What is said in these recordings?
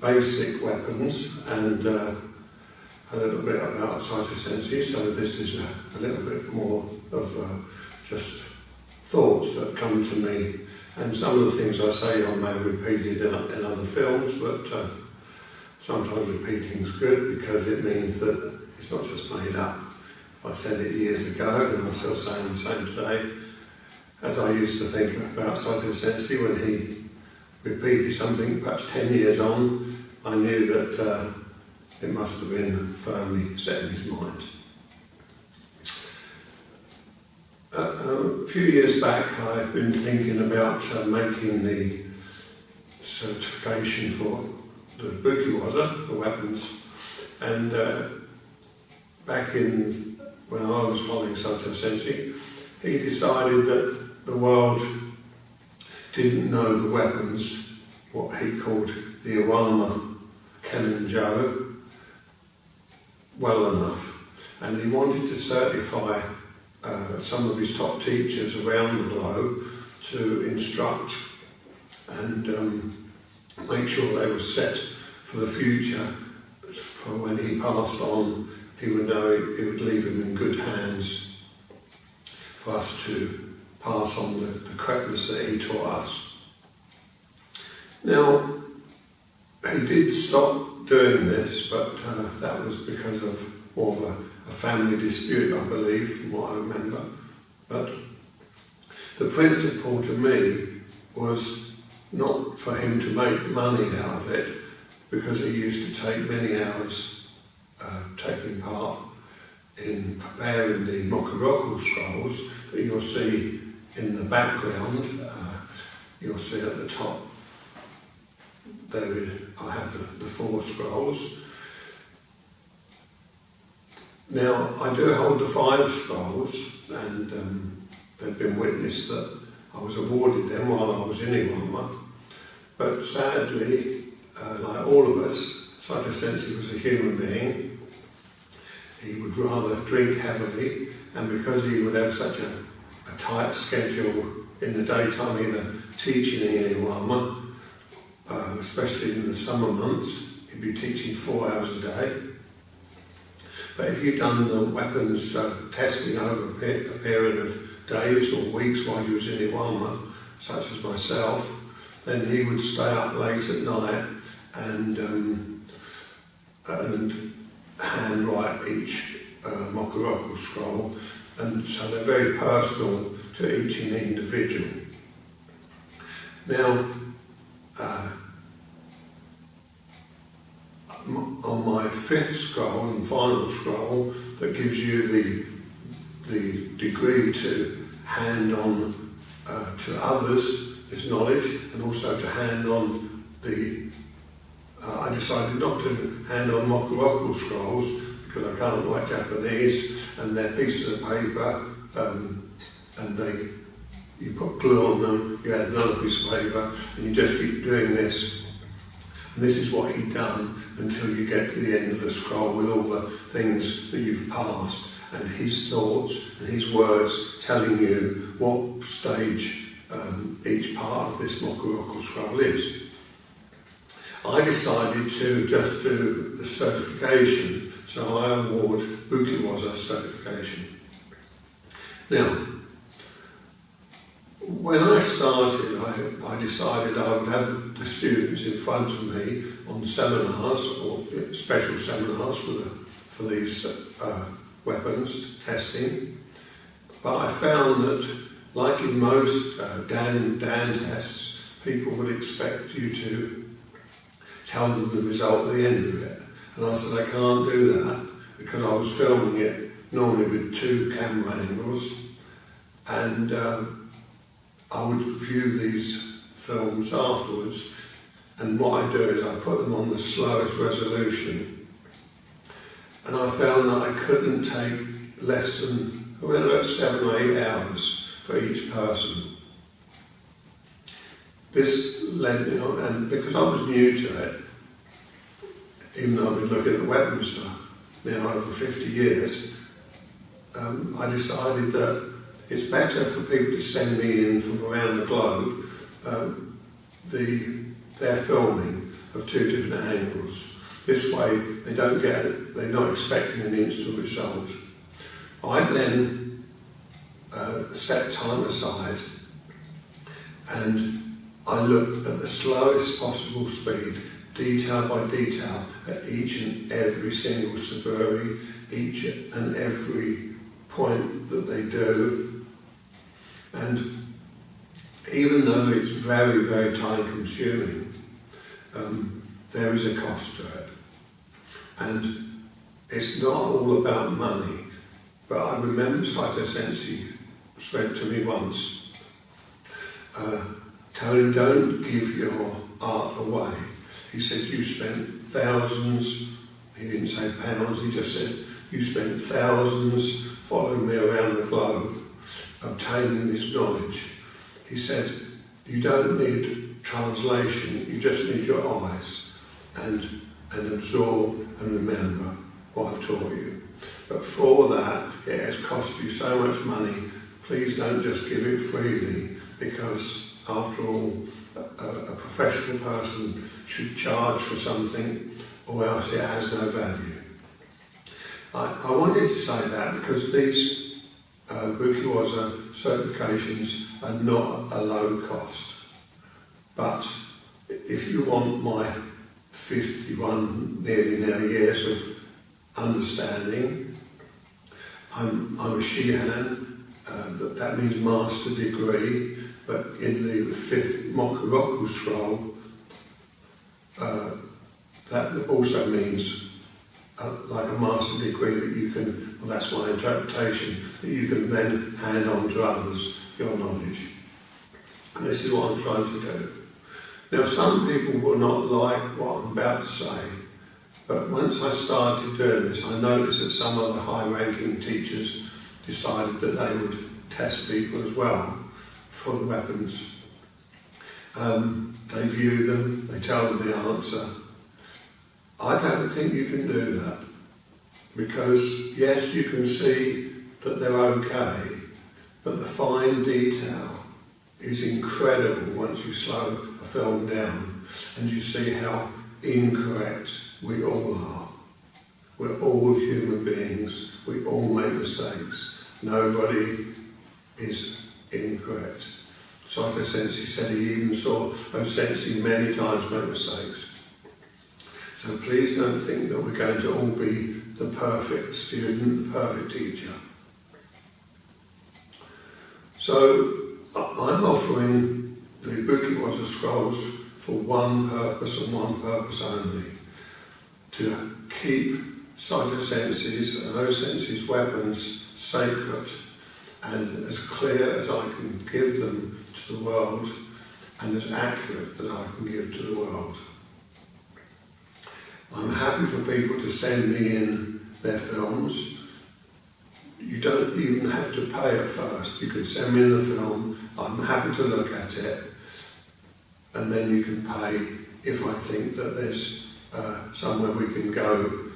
basic weapons and a little bit about Saito Sensei, so this is a little bit more of just thoughts that come to me, and some of the things I say I may have repeated in other films, but sometimes repeating's good because it means that it's not just made up. If I said it years ago and I'm still saying the same today, as I used to think about Saito Sensei when he repeated something perhaps 10 years on, I knew that it must have been firmly set in his mind. A few years back I've been thinking about making the certification for the Bukiwaza, the weapons, and back in when I was following Saito Sensei, he decided that the world didn't know the weapons, what he called the Iwama Kenenjo, well enough, and he wanted to certify some of his top teachers around the globe to instruct and make sure they were set for the future. For when he passed on, he would know it would leave him in good hands for us to pass on the correctness that he taught us. Now, he did stop doing this, but that was because of more of a family dispute, I believe, from what I remember. But the principle to me was not for him to make money out of it, because he used to take many hours taking part in preparing the Mokuroku scrolls that you'll see in the background. You'll see at the top there I have the 4 scrolls. Now I do hold the 5 scrolls, and they've been witnessed that I was awarded them while I was in Iwama, but sadly, like all of us, Saito Sensei was a human being. He would rather drink heavily, and because he would have such a tight schedule in the daytime, either teaching in Iwama, especially in the summer months, he'd be teaching 4 hours a day. But if you'd done the weapons testing over a period of days or weeks while you was in Iwama, such as myself, then he would stay up late at night and handwrite each Mokuroku scroll, and so they're very personal to each individual. Now, on my 5th scroll and final scroll, that gives you the degree to hand on to others this knowledge, and also to hand on the I decided not to hand on Mokuroku scrolls because I can't write Japanese, and they're pieces of paper, and you put glue on them, you add another piece of paper, and you just keep doing this. And this is what he'd done until you get to the end of the scroll with all the things that you've passed, and his thoughts and his words telling you what stage each part of this Mokuroku scroll is. I decided to just do the certification, so I award Bukiwaza certification. Now, when I started, I decided I would have the students in front of me on seminars, or special seminars for these weapons testing. But I found that, like in most Dan tests, people would expect you to tell them the result at the end of it. And I said I can't do that, because I was filming it normally with 2 camera angles, and I would view these films afterwards, and what I do is I put them on the slowest resolution, and I found that I couldn't take less than about 7 or 8 hours for each person. This led me on, and because I was new to it, even though I've been looking at the weapons for now over 50 years, I decided that it's better for people to send me in from around the globe their filming, of two different angles. This way they're not expecting an instant result. I then set time aside and I looked at the slowest possible speed, detail by detail, at each and every single saburi, each and every point that they do. And even though it's very, very time consuming, there is a cost to it. And it's not all about money, but I remember Saito Sensei said to me once, Tony, don't give your art away. He said, you spent thousands, he didn't say pounds, he just said, you spent thousands following me around the globe, obtaining this knowledge. He said, you don't need translation, you just need your eyes and absorb and remember what I've taught you. But for that, it has cost you so much money. Please don't just give it freely, because after all, a professional person should charge for something, or else it has no value. I wanted to say that because these Bukiwaza certifications are not a low cost. But if you want my 51 nearly now years of understanding, I'm a Shihan, that means master degree, but in the 5th Mokuroku scroll, that also means like a master degree that you can, well, that's my interpretation, that you can then hand on to others your knowledge. And this is what I'm trying to do. Now, some people will not like what I'm about to say, but once I started doing this, I noticed that some of the high-ranking teachers decided that they would test people as well for the weapons. They view them, they tell them the answer. I don't think you can do that, because yes, you can see that they're okay, but the fine detail is incredible once you slow a film down and you see how incorrect we all are. We're all human beings, we all make mistakes. Nobody is incorrect. Saito Sensei said he even saw those sensei many times make mistakes. So please don't think that we're going to all be the perfect student, the perfect teacher. So I'm offering the Bukiwaza scrolls for one purpose and one purpose only, to keep Saito Sensei's and those sensei's weapons sacred and as clear as I can give them to the world, and as accurate as I can give to the world. I'm happy for people to send me in their films. You don't even have to pay at first. You can send me in the film, I'm happy to look at it, and then you can pay if I think that there's somewhere we can go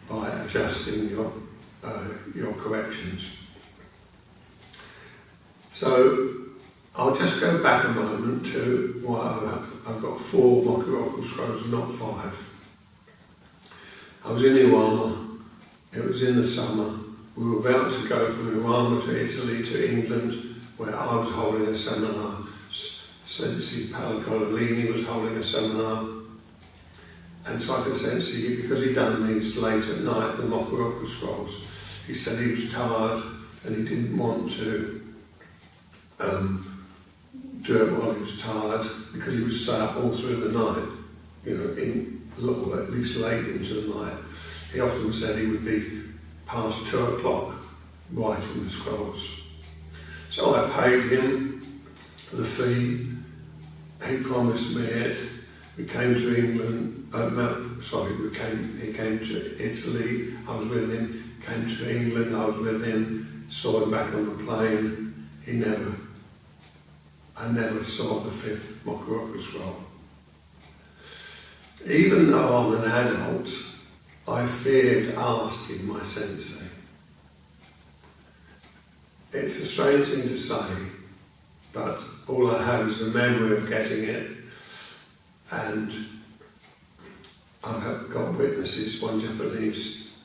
by adjusting your corrections. So I'll just go back a moment to why I've got 4 Mokuroku scrolls, not 5. I was in Iwama, it was in the summer. We were about to go from Iwama to Italy to England, where I was holding a seminar. Sensei Palacolini was holding a seminar. And Saito Sensei, because he'd done these late at night, the Mokuroku scrolls, he said he was tired and he didn't want to do it while he was tired, because he was sat all through the night, or at least late into the night. He often said he would be past 2 o'clock writing the scrolls. So I paid him the fee, he promised me it. We came to England, he came to Italy, I was with him, came to England, I was with him, saw him back on the plane. I never saw the 5th Mokuroku scroll. Even though I'm an adult, I feared asking my sensei. It's a strange thing to say, but all I have is the memory of getting it, and I've got witnesses, one Japanese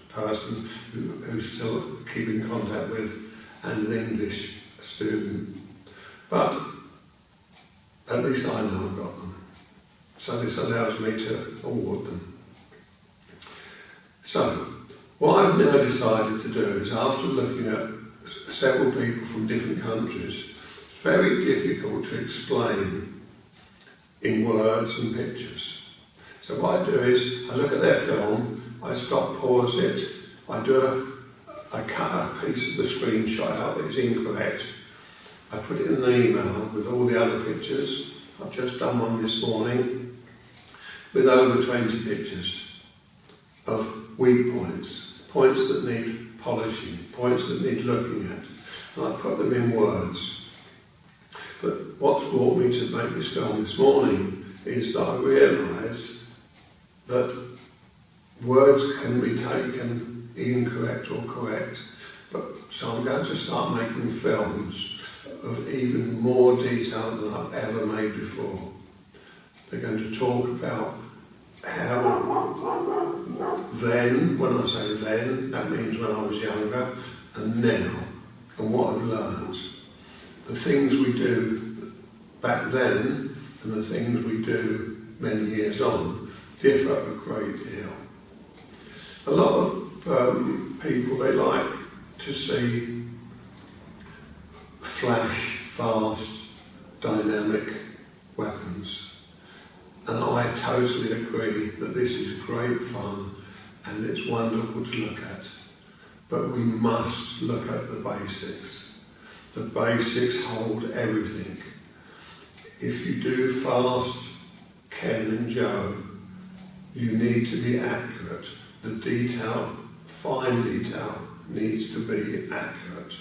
person who's still keeping contact with, and an English student. But at least I know I've got them. So this allows me to award them. So, what I've now decided to do is, after looking at several people from different countries, it's very difficult to explain in words and pictures. So what I do is, I look at their film, I stop, pause it, I cut a piece of the screenshot out that is incorrect, I put it in an email with all the other pictures. I've just done one this morning with over 20 pictures of weak points, points that need polishing, points that need looking at, and I put them in words. But what's brought me to make this film this morning is that I realise that words can be taken incorrect or correct, so I'm going to start making films of even more detail than I've ever made before. They're going to talk about how then, when I say then, that means when I was younger, and now, and what I've learned. The things we do back then and the things we do many years on differ a great deal. A lot of people, they like to see flash, fast, dynamic weapons. And I totally agree that this is great fun and it's wonderful to look at. But we must look at the basics. The basics hold everything. If you do fast Ken and Joe, you need to be accurate. The detail, fine detail, needs to be accurate.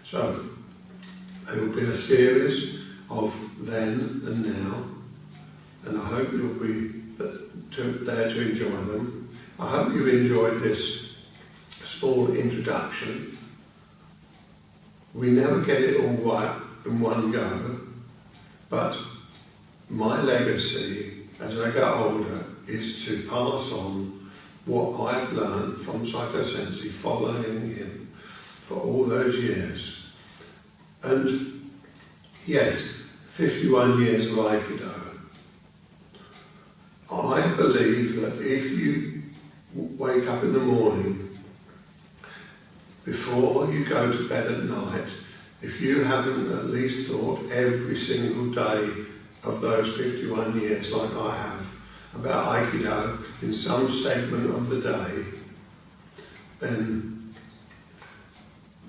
So, there will be a series of then and now, and I hope you'll be there to enjoy them. I hope you've enjoyed this small introduction. We never get it all right in one go, but my legacy as I get older is to pass on what I've learned from Saito Sensei, following him for all those years. And yes, 51 years of Aikido. I believe that if you wake up in the morning, before you go to bed at night, if you haven't at least thought every single day of those 51 years like I have about Aikido in some segment of the day, then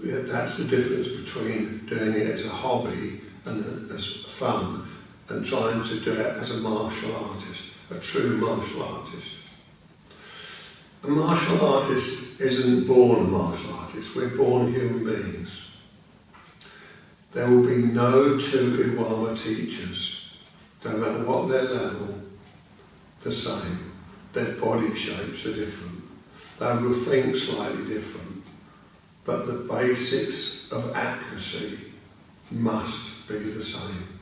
that's the difference between doing it as a hobby and as fun and trying to do it as a martial artist, a true martial artist. A martial artist isn't born a martial artist, we're born human beings. There will be no two Iwama teachers, no matter what their level, the same. Their body shapes are different. They will think slightly different. But the basics of accuracy must be the same.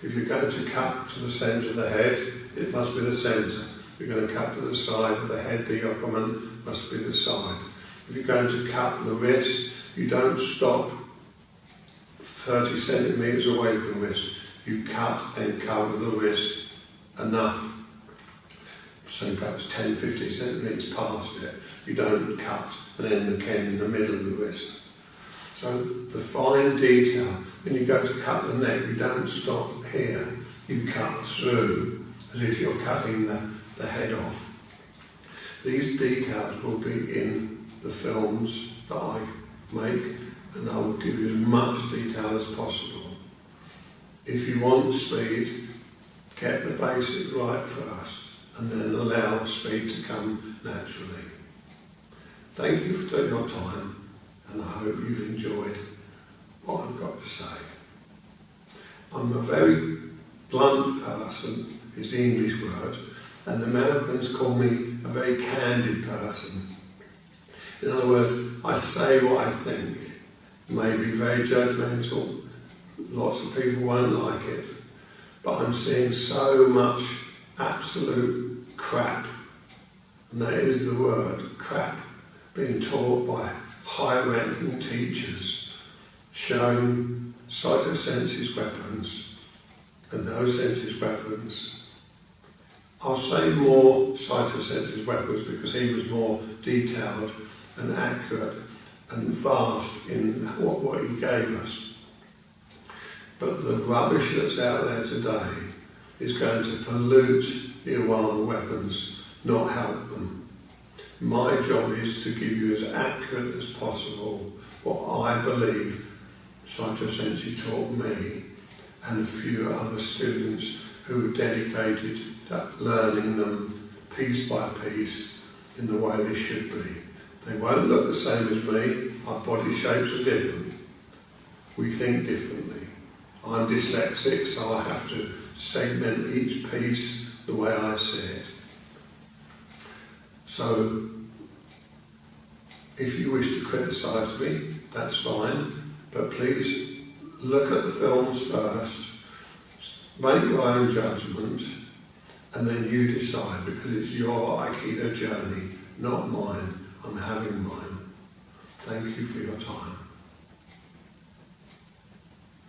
If you're going to cut to the centre of the head, it must be the centre. If you're going to cut to the side of the head, the yokomen must be the side. If you're going to cut the wrist, you don't stop 30 centimetres away from the wrist. You cut and cover the wrist enough, so perhaps 10-15 centimetres past it. You don't cut and end the ken in the middle of the wrist. So the fine detail, when you go to cut the neck, you don't stop here. You cut through as if you're cutting the head off. These details will be in the films that I make, and I will give you as much detail as possible. If you want speed, get the basics right first, and then allow speed to come naturally. Thank you for your time, and I hope you've enjoyed what I've got to say. I'm a very blunt person, is the English word, and the Americans call me a very candid person. In other words, I say what I think. It may be very judgmental, lots of people won't like it, but I'm seeing so much absolute crap, and that is the word, crap, being taught by high-ranking teachers, showing cytosenses weapons and no senses weapons. I'll say more cytosenses weapons because he was more detailed and accurate and vast in what he gave us. But the rubbish that's out there today is going to pollute the Iwama weapons, not help them. My job is to give you as accurate as possible what I believe Saito Sensei taught me and a few other students who were dedicated to learning them piece by piece in the way they should be. They won't look the same as me. Our body shapes are different. We think differently. I'm dyslexic, so I have to segment each piece the way I see it. So, if you wish to criticise me, that's fine, but please look at the films first, make your own judgment, and then you decide, because it's your Aikido journey, not mine. I'm having mine. Thank you for your time.